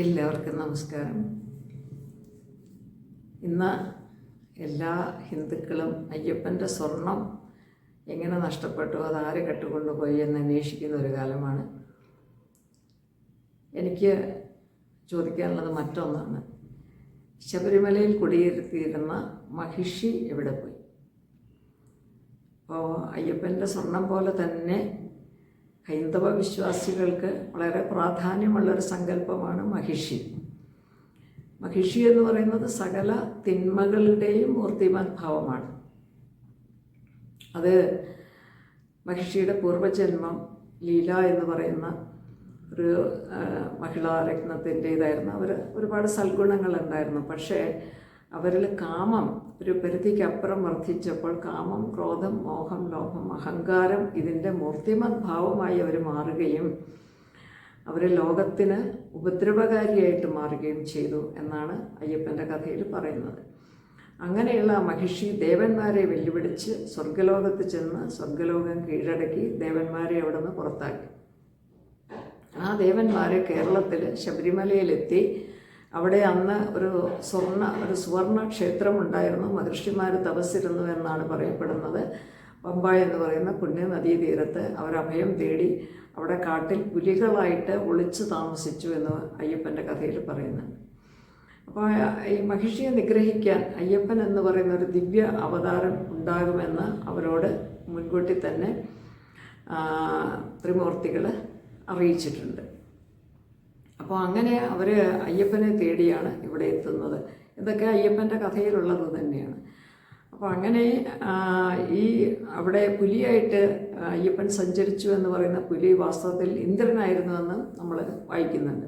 എല്ലാവർക്കും നമസ്കാരം. ഇന്ന് എല്ലാ ഹിന്ദുക്കളും അയ്യപ്പൻ്റെ സ്വർണം എങ്ങനെ നഷ്ടപ്പെട്ടു, അതാര് കെട്ടുകൊണ്ടുപോയി എന്ന് അന്വേഷിക്കുന്ന ഒരു കാലമാണ്. എനിക്ക് ചോദിക്കാനുള്ളത് മറ്റൊന്നാണ്. ശബരിമലയിൽ കുടിയിരുത്തിയിരുന്ന മഹിഷി എവിടെ പോയി? അപ്പോൾ അയ്യപ്പൻ്റെ സ്വർണം പോലെ തന്നെ ഹൈന്ദവ വിശ്വാസികൾക്ക് വളരെ പ്രാധാന്യമുള്ളൊരു സങ്കല്പമാണ് മഹിഷി. മഹിഷി എന്ന് പറയുന്നത് സകല തിന്മകളുടെയും മൂർത്തിമാൻ ഭാവമാണ്. അത് മഹിഷിയുടെ പൂർവ്വജന്മം ലീല എന്ന് പറയുന്ന ഒരു മഹിളാരത്നത്തിൻ്റേതായിരുന്നു. അവർ ഒരുപാട് സൽഗുണങ്ങളുണ്ടായിരുന്നു. പക്ഷേ അവരിൽ കാമം ഒരു പരിധിക്കപ്പുറം വർദ്ധിച്ചപ്പോൾ കാമം, ക്രോധം, മോഹം, ലോഭം, അഹങ്കാരം ഇതിൻ്റെ മൂർത്തിമത് ഭാവമായി അവർ മാറുകയും അവർ ലോകത്തിന് ഉപദ്രവകാരിയായിട്ട് മാറുകയും ചെയ്തു എന്നാണ് അയ്യപ്പൻ്റെ കഥയിൽ പറയുന്നത്. അങ്ങനെയുള്ള മഹിഷി ദേവന്മാരെ വെല്ലുവിളിച്ച് സ്വർഗലോകത്ത് ചെന്ന് സ്വർഗലോകം കീഴടക്കി ദേവന്മാരെ അവിടെ നിന്ന് പുറത്താക്കി. ആ ദേവന്മാരെ കേരളത്തിൽ ശബരിമലയിലെത്തി. അവിടെ അന്ന് ഒരു സുവർണ ക്ഷേത്രമുണ്ടായിരുന്നു. മഹർഷിമാർ തപസ്സിരുന്നു എന്നാണ് പറയപ്പെടുന്നത്. പമ്പ എന്ന് പറയുന്ന പുണ്യ നദീതീരത്ത് അവർ അഭയം തേടി അവിടെ കാട്ടിൽ പുലികളായിട്ട് ഒളിച്ചു താമസിച്ചു എന്ന് അയ്യപ്പൻ്റെ കഥയിൽ പറയുന്നുണ്ട്. അപ്പോൾ ഈ മഹിഷിയെ നിഗ്രഹിക്കാൻ അയ്യപ്പൻ എന്ന് പറയുന്ന ഒരു ദിവ്യ അവതാരം ഉണ്ടാകുമെന്ന് അവരോട് മുൻകൂട്ടി തന്നെ ത്രിമൂർത്തികൾ അറിയിച്ചിട്ടുണ്ട്. അപ്പോൾ അങ്ങനെ അവർ അയ്യപ്പനെ തേടിയാണ് ഇവിടെ എത്തുന്നത്. ഇതൊക്കെ അയ്യപ്പൻ്റെ കഥയിലുള്ളത് തന്നെയാണ്. അപ്പോൾ അങ്ങനെ ഈ അവിടെ പുലിയായിട്ട് അയ്യപ്പൻ സഞ്ചരിച്ചു എന്ന് പറയുന്ന പുലി വാസ്തവത്തിൽ ഇന്ദ്രനായിരുന്നുവെന്ന് നമ്മൾ വായിക്കുന്നുണ്ട്.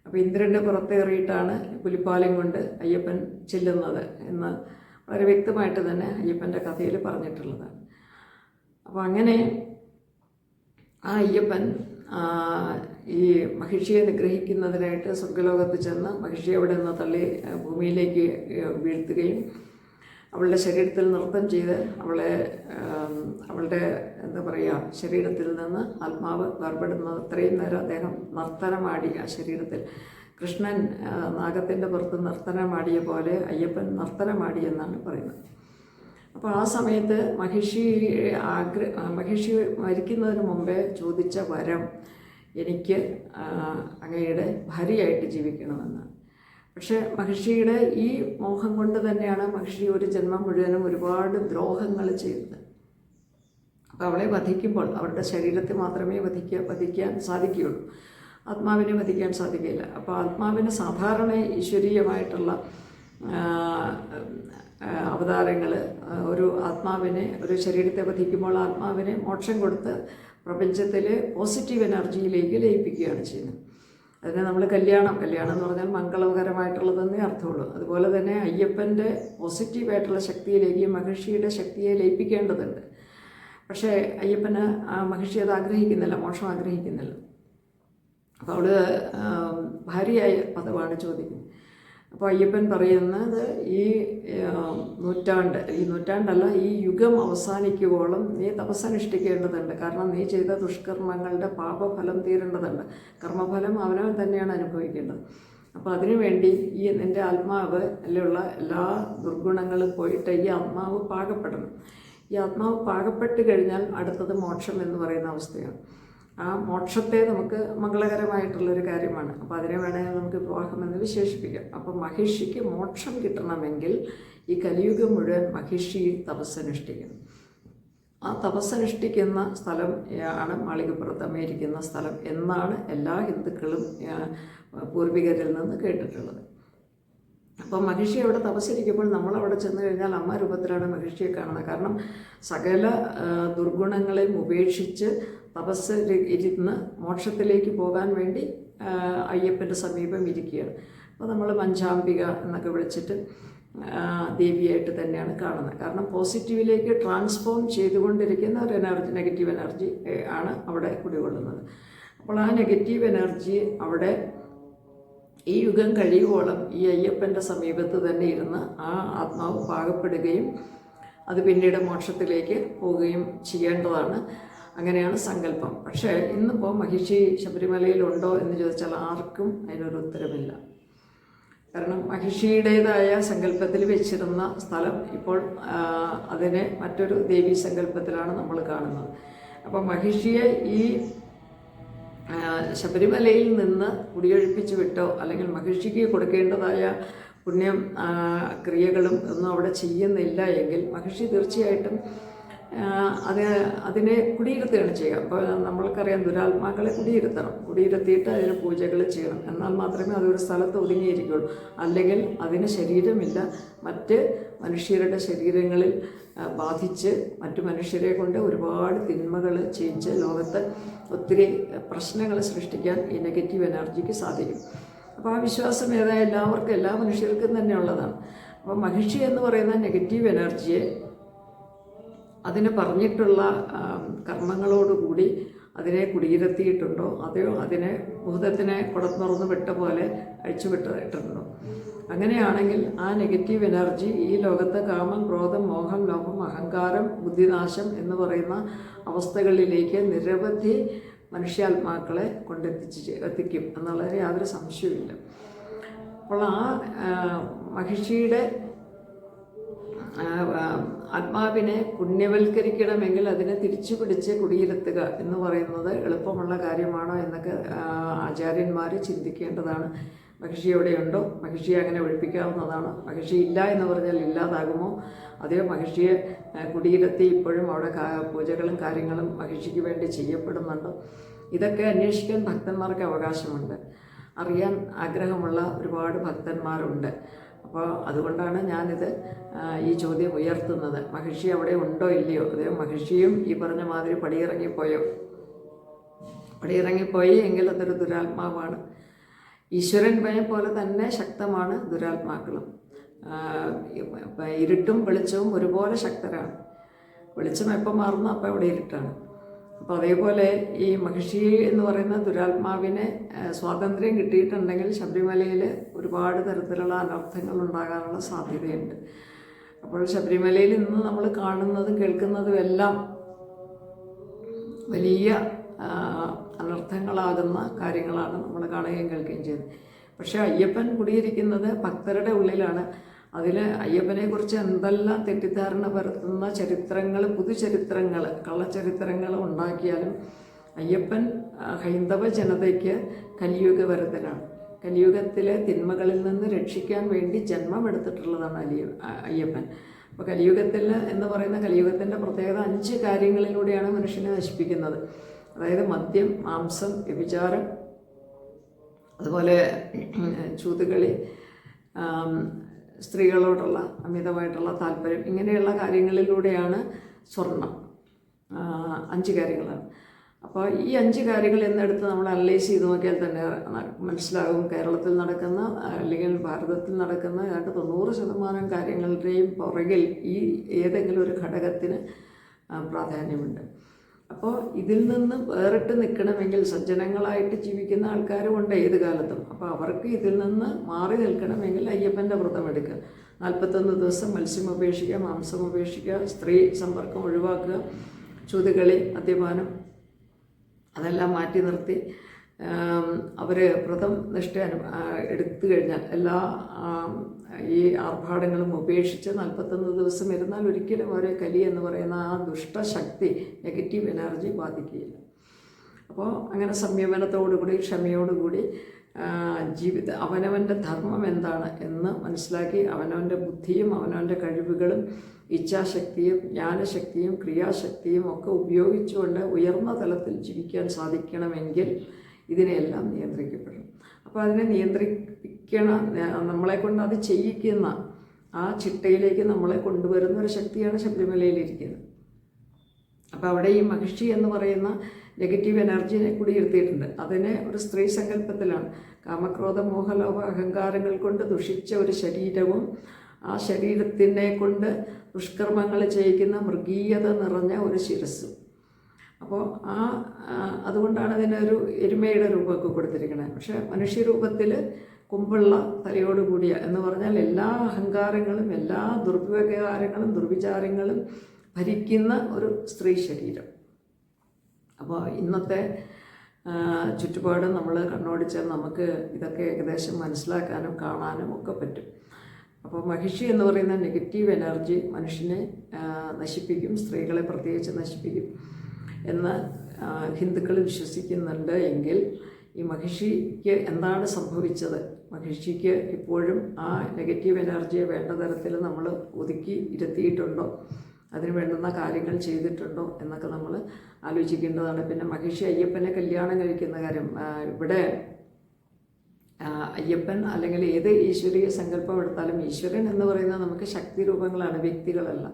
അപ്പോൾ ഇന്ദ്രൻ്റെ പുറത്തേറിയിട്ടാണ് പുലിപ്പാലം കൊണ്ട് അയ്യപ്പൻ ചെല്ലുന്നത് എന്ന് വളരെ വ്യക്തമായിട്ട് തന്നെ അയ്യപ്പൻ്റെ കഥയിൽ പറഞ്ഞിട്ടുള്ളതാണ്. അപ്പോൾ അങ്ങനെ ആ അയ്യപ്പൻ ഈ മഹിഷിയെ നിഗ്രഹിക്കുന്നതിനായിട്ട് സ്വർഗലോകത്ത് ചെന്ന് മഹിഷിയെ അവിടെ നിന്ന് തള്ളി ഭൂമിയിലേക്ക് വീഴ്ത്തുകയും അവളുടെ ശരീരത്തിൽ നൃത്തം ചെയ്ത് അവളുടെ എന്താ പറയുക, ശരീരത്തിൽ നിന്ന് ആത്മാവ് വേർപെടുന്നത് അത്രയും നേരം അദ്ദേഹം നർത്തനമാടി. ആ ശരീരത്തിൽ കൃഷ്ണൻ നാഗത്തിൻ്റെ പുറത്ത് നർത്തനമാടിയ പോലെ അയ്യപ്പൻ നർത്തനമാടി എന്നാണ് പറയുന്നത്. അപ്പോൾ ആ സമയത്ത് മഹിഷി മരിക്കുന്നതിന് മുമ്പേ ചോദിച്ച വരം എനിക്ക് അങ്ങയുടെ ഭാര്യയായിട്ട് ജീവിക്കണമെന്നാണ്. പക്ഷേ മഹിഷിയുടെ ഈ മോഹം കൊണ്ട് തന്നെയാണ് മഹിഷി ഒരു ജന്മം മുഴുവനും ഒരുപാട് ദ്രോഹങ്ങൾ ചെയ്തത്. അപ്പോൾ അവളെ വധിക്കുമ്പോൾ അവരുടെ ശരീരത്തെ മാത്രമേ വധിക്കാൻ സാധിക്കുകയുള്ളൂ, ആത്മാവിനെ വധിക്കാൻ സാധിക്കില്ല. അപ്പോൾ ആത്മാവിന് സാധാരണ ഈശ്വരീയമായിട്ടുള്ള അവതാരങ്ങൾ ഒരു ആത്മാവിനെ, ഒരു ശരീരത്തെ വധിക്കുമ്പോൾ ആത്മാവിനെ മോക്ഷം കൊടുത്ത് പ്രപഞ്ചത്തിലെ പോസിറ്റീവ് എനർജിയിലേക്ക് ലയിപ്പിക്കുകയാണ് ചെയ്യുന്നത്. അതിനെ നമ്മൾ കല്യാണം എന്ന് പറഞ്ഞാൽ മംഗളകരമായിട്ടുള്ളതെന്നേ അർത്ഥമുള്ളൂ. അതുപോലെ തന്നെ അയ്യപ്പൻ്റെ പോസിറ്റീവായിട്ടുള്ള ശക്തിയിലേക്ക് മഹിഷിയുടെ ശക്തിയെ ലയിപ്പിക്കേണ്ടതുണ്ട്. പക്ഷേ അയ്യപ്പന് മഹിഷി അത് ആഗ്രഹിക്കുന്നില്ല, മോക്ഷം ആഗ്രഹിക്കുന്നില്ല. അപ്പോൾ അവൾ ഭാര്യയായ പദമാണ് ചോദിക്കുന്നത്. അപ്പോൾ അയ്യപ്പൻ പറയുന്നത് ഈ നൂറ്റാണ്ടല്ല, ഈ യുഗം അവസാനിക്കുവോളം നീ തപസ്സനുഷ്ഠിക്കേണ്ടതുണ്ട്. കാരണം നീ ചെയ്ത ദുഷ്കർമ്മങ്ങളുടെ പാപഫലം തീരേണ്ടതുണ്ട്. കർമ്മഫലം അവനവൻ തന്നെയാണ് അനുഭവിക്കേണ്ടത്. അപ്പോൾ അതിനുവേണ്ടി ഈ നിൻ്റെ ആത്മാവ് അല്ലുള്ള എല്ലാ ദുർഗുണങ്ങളും പോയിട്ട് ഈ ആത്മാവ് പാകപ്പെടണം. ഈ ആത്മാവ് പാകപ്പെട്ട് കഴിഞ്ഞാൽ അടുത്തത് മോക്ഷം എന്ന് പറയുന്ന അവസ്ഥയാണ്. ആ മോക്ഷത്തെ നമുക്ക് മംഗളകരമായിട്ടുള്ളൊരു കാര്യമാണ്. അപ്പോൾ അതിനെ വേണമെങ്കിൽ നമുക്ക് വിവാഹമെന്ന് വിശേഷിപ്പിക്കാം. അപ്പോൾ മഹിഷിക്ക് മോക്ഷം കിട്ടണമെങ്കിൽ ഈ കലിയുഗം മുഴുവൻ മഹിഷി തപസ്സനുഷ്ഠിക്കണം. ആ തപസ്സനുഷ്ഠിക്കുന്ന സ്ഥലം ആണ് മാളികപ്പുറത്ത് അമേരിക്കുന്ന സ്ഥലം എന്നാണ് എല്ലാ ഹിന്ദുക്കളും പൂർവികരിൽ നിന്ന് കേട്ടിട്ടുള്ളത്. അപ്പോൾ മഹിഷി അവിടെ തപസ്സിരിക്കുമ്പോൾ നമ്മളവിടെ ചെന്ന് കഴിഞ്ഞാൽ അമ്മ രൂപത്തിലാണ് മഹിഷിയെ കാണുന്നത്. കാരണം സകല ദുർഗുണങ്ങളെയും ഉപേക്ഷിച്ച് തപസ് ഇരുന്ന് മോക്ഷത്തിലേക്ക് പോകാൻ വേണ്ടി അയ്യപ്പൻ്റെ സമീപം ഇരിക്കുകയാണ്. അപ്പോൾ നമ്മൾ മഞ്ചാംബിക എന്നൊക്കെ വിളിച്ചിട്ട് ദേവിയായിട്ട് തന്നെയാണ് കാണുന്നത്. കാരണം പോസിറ്റീവിലേക്ക് ട്രാൻസ്ഫോം ചെയ്തുകൊണ്ടിരിക്കുന്ന ഒരു എനർജി, നെഗറ്റീവ് എനർജി ആണ് അവിടെ കുടികൊള്ളുന്നത്. അപ്പോൾ ആ നെഗറ്റീവ് എനർജി അവിടെ ഈ യുഗം കഴിയുവോളം ഈ അയ്യപ്പൻ്റെ സമീപത്ത് തന്നെ ഇരുന്ന് ആ ആത്മാവ് പാകപ്പെടുകയും അത് പിന്നീട് മോക്ഷത്തിലേക്ക് പോവുകയും ചെയ്യേണ്ടതാണ്. അങ്ങനെയാണ് സങ്കല്പം. പക്ഷേ ഇന്നിപ്പോൾ മഹിഷി ശബരിമലയിലുണ്ടോ എന്ന് ചോദിച്ചാൽ ആർക്കും അതിനൊരു ഉത്തരമില്ല. കാരണം മഹിഷിയുടേതായ സങ്കല്പത്തിൽ വെച്ചിരുന്ന സ്ഥലം ഇപ്പോൾ അതിനെ മറ്റൊരു ദേവീ സങ്കല്പത്തിലാണ് നമ്മൾ കാണുന്നത്. അപ്പോൾ മഹിഷിയെ ഈ ശബരിമലയിൽ നിന്ന് കുടിയൊഴിപ്പിച്ച് വിട്ടോ അല്ലെങ്കിൽ മഹിഷിക്ക് കൊടുക്കേണ്ടതായ പുണ്യം ക്രിയകളും ഒന്നും അവിടെ ചെയ്യുന്നില്ല എങ്കിൽ മഹിഷി തീർച്ചയായിട്ടും അതിനെ കുടിയിരുത്തുകയാണ് ചെയ്യുക. അപ്പോൾ നമ്മൾക്കറിയാം, ദുരാത്മാക്കളെ കുടിയിരുത്തിയിട്ട് അതിന് പൂജകൾ ചെയ്യണം. എന്നാൽ മാത്രമേ അതൊരു സ്ഥലത്ത് ഒതുങ്ങിയിരിക്കുകയുള്ളൂ. അല്ലെങ്കിൽ അതിന് ശരീരമില്ല, മറ്റ് മനുഷ്യരുടെ ശരീരങ്ങളിൽ ബാധിച്ച് മറ്റു മനുഷ്യരെ കൊണ്ട് ഒരുപാട് തിന്മകൾ ചെയ്യിച്ച് ലോകത്ത് ഒത്തിരി പ്രശ്നങ്ങൾ സൃഷ്ടിക്കാൻ ഈ നെഗറ്റീവ് എനർജിക്ക് സാധിക്കും. അപ്പോൾ ആ വിശ്വാസം എല്ലാവർക്കും, എല്ലാ മനുഷ്യർക്കും തന്നെ ഉള്ളതാണ്. അപ്പോൾ മഹിഷി എന്ന് പറയുന്ന നെഗറ്റീവ് എനർജിയെ അതിന് പറഞ്ഞിട്ടുള്ള കർമ്മങ്ങളോടുകൂടി അതിനെ കുടിയിരുത്തിയിട്ടുണ്ടോ, അതെയോ അതിനെ ഭൂതത്തിനെ കുടത്തുറന്ന് വിട്ട പോലെ അഴിച്ചുവിട്ടിട്ടുണ്ടോ? അങ്ങനെയാണെങ്കിൽ ആ നെഗറ്റീവ് എനർജി ഈ ലോകത്ത് കാമം, ക്രോധം, മോഹം, ലോഭം, അഹങ്കാരം, ബുദ്ധിനാശം എന്ന് പറയുന്ന അവസ്ഥകളിലേക്ക് നിരവധി മനുഷ്യാത്മാക്കളെ എത്തിക്കും എന്നുള്ളതിന് യാതൊരു സംശയവുമില്ല. അപ്പോൾ ആ മഹിഷിയുടെ ആത്മാവിനെ പുണ്യവൽക്കരിക്കണമെങ്കിൽ അതിനെ തിരിച്ചു പിടിച്ച് കുടിയിരുത്തുക എന്ന് പറയുന്നത് എളുപ്പമുള്ള കാര്യമാണോ എന്നൊക്കെ ആചാര്യന്മാർ ചിന്തിക്കേണ്ടതാണ്. മഹിഷി എവിടെയുണ്ടോ, മഹിഷിയെ അങ്ങനെ ഒഴിപ്പിക്കാവുന്നതാണ്. മഹിഷി ഇല്ല എന്ന് പറഞ്ഞാൽ ഇല്ലാതാകുമോ? അതേ മഹിഷിയെ കുടിയിരുത്തി ഇപ്പോഴും അവിടെ പൂജകളും കാര്യങ്ങളും മഹിഷിക്ക് വേണ്ടി ചെയ്യപ്പെടുന്നുണ്ടോ? ഇതൊക്കെ അന്വേഷിക്കാൻ ഭക്തന്മാർക്ക് അവകാശമുണ്ട്. അറിയാൻ ആഗ്രഹമുള്ള ഒരുപാട് ഭക്തന്മാരുണ്ട്. അപ്പോൾ അതുകൊണ്ടാണ് ഞാനിത് ഈ ചോദ്യം ഉയർത്തുന്നത്. മഹിഷി അവിടെ ഉണ്ടോ ഇല്ലയോ? അതേ മഹിഷിയും ഈ പറഞ്ഞ മാതിരി പടിയിറങ്ങിപ്പോയി എങ്കിൽ അതൊരു ദുരാത്മാവാണ്. ഈശ്വരനെ പോലെ തന്നെ ശക്തമാണ് ദുരാത്മാക്കളും. ഇരുട്ടും വെളിച്ചവും ഒരുപോലെ ശക്തരാണ്. വെളിച്ചം എപ്പോൾ മാറുന്നു അപ്പോൾ അവിടെ ഇരുട്ടാണ്. അപ്പോൾ അതേപോലെ ഈ മഹിഷി എന്ന് പറയുന്ന ദുരാത്മാവിന് സ്വാതന്ത്ര്യം കിട്ടിയിട്ടുണ്ടെങ്കിൽ ശബരിമലയിൽ ഒരുപാട് തരത്തിലുള്ള അനർത്ഥങ്ങൾ ഉണ്ടാകാനുള്ള സാധ്യതയുണ്ട്. അപ്പോൾ ശബരിമലയിൽ ഇന്ന് നമ്മൾ കാണുന്നതും കേൾക്കുന്നതും എല്ലാം വലിയ അനർത്ഥങ്ങളാകുന്ന കാര്യങ്ങളാണ് നമ്മൾ കാണുകയും കേൾക്കുകയും ചെയ്യുന്നത്. പക്ഷേ അയ്യപ്പൻ കുടിയിരിക്കുന്നത് ഭക്തരുടെ ഉള്ളിലാണ്. അതിൽ അയ്യപ്പനെക്കുറിച്ച് എന്തെല്ലാം തെറ്റിദ്ധാരണ പരത്തുന്ന ചരിത്രങ്ങൾ, പുതുചരിത്രങ്ങൾ, കള്ളച്ചരിത്രങ്ങൾ ഉണ്ടാക്കിയാലും അയ്യപ്പൻ ഹൈന്ദവ ജനതയ്ക്ക് കലിയുഗവരതനാണ്. കലിയുഗത്തിലെ തിന്മകളിൽ നിന്ന് രക്ഷിക്കാൻ വേണ്ടി ജന്മമെടുത്തിട്ടുള്ളതാണ് അയ്യപ്പൻ. അപ്പോൾ കലിയുഗത്തിൽ എന്ന് പറയുന്ന കലിയുഗത്തിൻ്റെ പ്രത്യേകത 5 കാര്യങ്ങളിലൂടെയാണ് മനുഷ്യനെ നശിപ്പിക്കുന്നത്. അതായത് മദ്യം, മാംസം, വ്യഭിചാരം, അതുപോലെ ചൂതുകളി, സ്ത്രീകളോടുള്ള അമിതമായിട്ടുള്ള താല്പര്യം, ഇങ്ങനെയുള്ള കാര്യങ്ങളിലൂടെയാണ് സ്വർണം. 5 കാര്യങ്ങളാണ്. അപ്പോൾ ഈ 5 കാര്യങ്ങൾ എന്നെടുത്ത് നമ്മൾ അനലൈസ് ചെയ്ത് നോക്കിയാൽ തന്നെ മനസ്സിലാകും കേരളത്തിൽ നടക്കുന്ന അല്ലെങ്കിൽ ഭാരതത്തിൽ നടക്കുന്ന ഏതാണ്ട് 90% കാര്യങ്ങളുടെയും പുറകിൽ ഈ ഏതെങ്കിലും ഒരു ഘടകത്തിന് പ്രാധാന്യമുണ്ട്. അപ്പോൾ ഇതിൽ നിന്ന് വേറിട്ട് നിൽക്കണമെങ്കിൽ സജ്ജനങ്ങളായിട്ട് ജീവിക്കുന്ന ആൾക്കാരുമുണ്ട് ഏത് കാലത്തും. അപ്പോൾ അവർക്ക് ഇതിൽ നിന്ന് മാറി നിൽക്കണമെങ്കിൽ അയ്യപ്പൻ്റെ വ്രതം എടുക്കുക. 41 ദിവസം മത്സ്യം ഉപേക്ഷിക്കുക, മാംസം ഉപേക്ഷിക്കുക, സ്ത്രീ സമ്പർക്കം ഒഴിവാക്കുക, ചൂതുകളി, മദ്യപാനം അതെല്ലാം മാറ്റി നിർത്തി അവർ വ്രതം നിഷ്ഠ എടുത്തു കഴിഞ്ഞാൽ എല്ലാ ഈ ആർഭാടങ്ങളും ഉപേക്ഷിച്ച് 41 ദിവസം ഇരുന്നാൽ ഒരിക്കലും അവരെ കലി എന്ന് പറയുന്ന ആ ദുഷ്ടശക്തി, നെഗറ്റീവ് എനർജി ബാധിക്കുകയില്ല. അപ്പോൾ അങ്ങനെ സംയമനത്തോടുകൂടി ക്ഷമയോടുകൂടി അവനവൻ്റെ ധർമ്മം എന്താണ് എന്ന് മനസ്സിലാക്കി അവനവൻ്റെ ബുദ്ധിയും അവനവൻ്റെ കഴിവുകളും ഇച്ഛാശക്തിയും ജ്ഞാനശക്തിയും ക്രിയാശക്തിയും ഒക്കെ ഉപയോഗിച്ചുകൊണ്ട് ഉയർന്ന തലത്തിൽ ജീവിക്കാൻ സാധിക്കണമെങ്കിൽ ഇതിനെല്ലാം നിയന്ത്രിക്കപ്പെടണം. അപ്പോൾ അതിനെ നിയന്ത്രിക്കണം, നമ്മളെക്കൊണ്ട് അത് ചെയ്യിക്കുന്ന ആ ചിട്ടയിലേക്ക് നമ്മളെ കൊണ്ടുവരുന്ന ഒരു ശക്തിയാണ് ശബരിമലയിലിരിക്കുന്നത്. അപ്പോൾ അവിടെ ഈ മഹിഷി എന്ന് പറയുന്ന നെഗറ്റീവ് എനർജിനെ കുടിയിരുത്തിയിട്ടുണ്ട്. അതിനെ ഒരു സ്ത്രീ സങ്കല്പത്തിലാണ്. കാമക്രോധ മോഹലോഭ അഹങ്കാരങ്ങൾ കൊണ്ട് ദുഷിച്ച ഒരു ശരീരവും ആ ശരീരത്തിനെ കൊണ്ട് ദുഷ്കർമ്മങ്ങൾ ചെയ്യിക്കുന്ന മൃഗീയത നിറഞ്ഞ ഒരു ശിരസ്സും. അപ്പോൾ അതുകൊണ്ടാണ് അതിനൊരു എരുമയുടെ രൂപമൊക്കെ കൊടുത്തിരിക്കുന്നത്. പക്ഷേ മനുഷ്യരൂപത്തിൽ കുമ്പുള്ള തലയോടുകൂടിയ എന്ന് പറഞ്ഞാൽ എല്ലാ അഹങ്കാരങ്ങളും എല്ലാ ദുർവ്യവഹാരങ്ങളും ദുർവിചാരങ്ങളും ഭരിക്കുന്ന ഒരു സ്ത്രീ ശരീരം. അപ്പോൾ ഇന്നത്തെ ചുറ്റുപാട് നമ്മൾ കണ്ണോടിച്ചാൽ നമുക്ക് ഇതൊക്കെ ഏകദേശം മനസ്സിലാക്കാനും കാണാനും ഒക്കെ പറ്റും. അപ്പോൾ മഹിഷി എന്ന് പറയുന്ന നെഗറ്റീവ് എനർജി മനുഷ്യനെ നശിപ്പിക്കും, സ്ത്രീകളെ പ്രത്യേകിച്ച് നശിപ്പിക്കും എന്ന് ഹിന്ദുക്കൾ വിശ്വസിക്കുന്നുണ്ട്. എങ്കിൽ ഈ മഹിഷിക്ക് എന്താണ് സംഭവിച്ചത്? മഹിഷിക്ക് ഇപ്പോഴും ആ നെഗറ്റീവ് എനർജിയെ വേണ്ട തരത്തിൽ നമ്മൾ ഒതുക്കി ഇരുത്തിയിട്ടുണ്ടോ, അതിന് വേണ്ടുന്ന കാര്യങ്ങൾ ചെയ്തിട്ടുണ്ടോ എന്നൊക്കെ നമ്മൾ ആലോചിക്കേണ്ടതാണ്. പിന്നെ മഹിഷി അയ്യപ്പനെ കല്യാണം കഴിക്കുന്ന കാര്യം, ഇവിടെ അയ്യപ്പൻ അല്ലെങ്കിൽ ഏത് ഈശ്വരീയ സങ്കല്പം എടുത്താലും ഈശ്വരൻ എന്ന് പറയുന്നത് നമുക്ക് ശക്തി രൂപങ്ങളാണ്, വ്യക്തികളല്ല.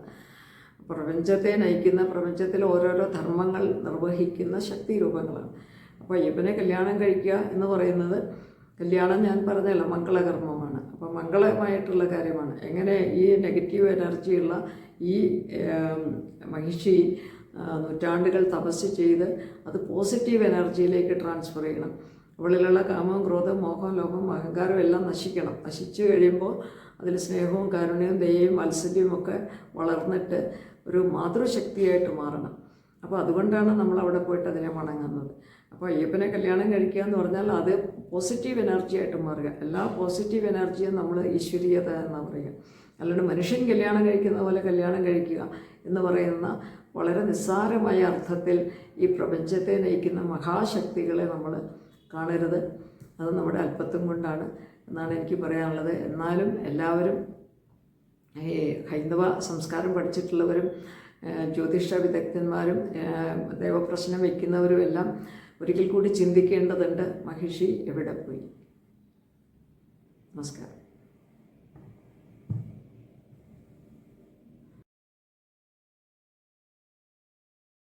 പ്രപഞ്ചത്തെ നയിക്കുന്ന, പ്രപഞ്ചത്തിൽ ഓരോരോ ധർമ്മങ്ങൾ നിർവഹിക്കുന്ന ശക്തി രൂപങ്ങളാണ്. അപ്പോൾ അയ്യപ്പനെ കല്യാണം കഴിക്കുക എന്ന് പറയുന്നത്, കല്യാണം ഞാൻ പറഞ്ഞല്ലോ മംഗളകർമ്മമാണ്. അപ്പോൾ മംഗളമായിട്ടുള്ള കാര്യമാണ്. എങ്ങനെ ഈ നെഗറ്റീവ് എനർജിയുള്ള ഈ മഹിഷി നൂറ്റാണ്ടുകൾ തപസ് ചെയ്ത് അത് പോസിറ്റീവ് എനർജിയിലേക്ക് ട്രാൻസ്ഫർ ചെയ്യണം. അവളിലുള്ള കാമം, ക്രോധം, മോഹം, ലോഭം, അഹങ്കാരം എല്ലാം നശിക്കണം. നശിച്ചു കഴിയുമ്പോൾ അതിൽ സ്നേഹവും കാരുണ്യവും ദയയും വാത്സല്യവും ഒക്കെ വളർന്നിട്ട് ഒരു മാതൃശക്തിയായിട്ട് മാറണം. അപ്പോൾ അതുകൊണ്ടാണ് നമ്മൾ അവിടെ പോയിട്ട് അതിനെ വണങ്ങുന്നത്. അപ്പോൾ അയ്യപ്പനെ കല്യാണം കഴിക്കുക എന്ന് പറഞ്ഞാൽ അത് പോസിറ്റീവ് എനർജി ആയിട്ട് മാറുക. എല്ലാ പോസിറ്റീവ് എനർജിയും നമ്മൾ ഈശ്വരീയത എന്നാണ് പറയുക. അല്ലാണ്ട് മനുഷ്യൻ കല്യാണം കഴിക്കുന്ന പോലെ കല്യാണം കഴിക്കുക എന്ന് പറയുന്ന വളരെ നിസ്സാരമായ അർത്ഥത്തിൽ ഈ പ്രപഞ്ചത്തെ നയിക്കുന്ന മഹാശക്തികളെ നമ്മൾ കാണരുത്. അത് നമ്മുടെ അല്പത്വം കൊണ്ടാണ് എന്നാണ് എനിക്ക് പറയാനുള്ളത്. എന്നാലും എല്ലാവരും ഈ ഹൈന്ദവ സംസ്കാരം പഠിച്ചിട്ടുള്ളവരും ജ്യോതിഷ വിദഗ്ധന്മാരും ദൈവപ്രശ്നം വയ്ക്കുന്നവരും എല്ലാം ഒരിക്കൽ കൂടി ചിന്തിക്കേണ്ടതുണ്ട്, മഹിഷി എവിടെ പോയി. നമസ്കാരം.